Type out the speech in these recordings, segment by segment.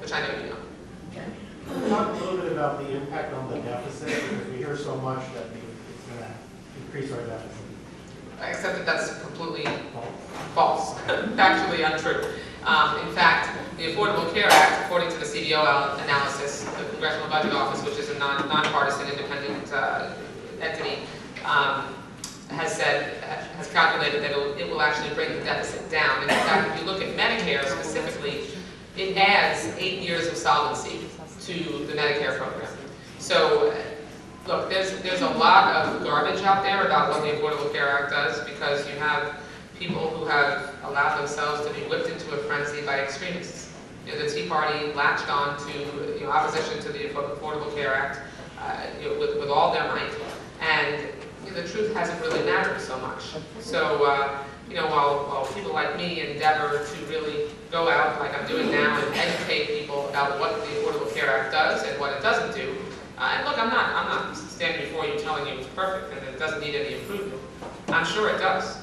which I know you know. Talk a little bit about the impact on the deficit, because we hear so much that it's going to increase our deficit. Except that that's completely false, factually untrue. In fact, the Affordable Care Act, according to the CBO analysis, the Congressional Budget Office, which is a nonpartisan independent entity, has calculated that it will actually bring the deficit down. And in fact, if you look at Medicare specifically, it adds 8 years of solvency to the Medicare program. So, look, there's a lot of garbage out there about what the Affordable Care Act does, because you have people who have allowed themselves to be whipped into a frenzy by extremists. You know, the Tea Party latched on to opposition to the Affordable Care Act with all their might, and the truth hasn't really mattered so much. So, while people like me endeavor to really go out, like I'm doing now, and educate people about what the Affordable Care Act does and what it doesn't do, and look, I'm not standing before you telling you it's perfect and it doesn't need any improvement. I'm sure it does,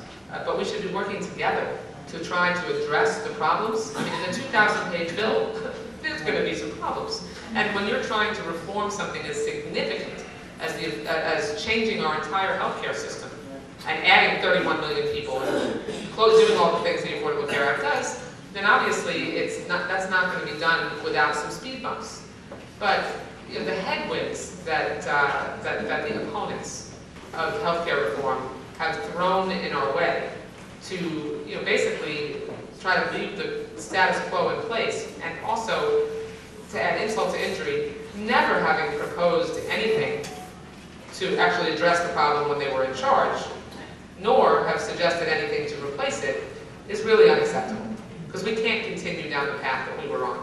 but we should be working together to try to address the problems. I mean, in a 2,000-page bill, there's going to be some problems. And when you're trying to reform something as significant as changing our entire healthcare system and adding 31 million people and doing all the things the Affordable Care Act does, then obviously that's not going to be done without some speed bumps. But the headwinds that the opponents of healthcare reform have thrown in our way to basically try to leave the status quo in place, and also to add insult to injury, never having proposed anything to actually address the problem when they were in charge, nor have suggested anything to replace it, is really unacceptable. Because we can't continue down the path that we were on.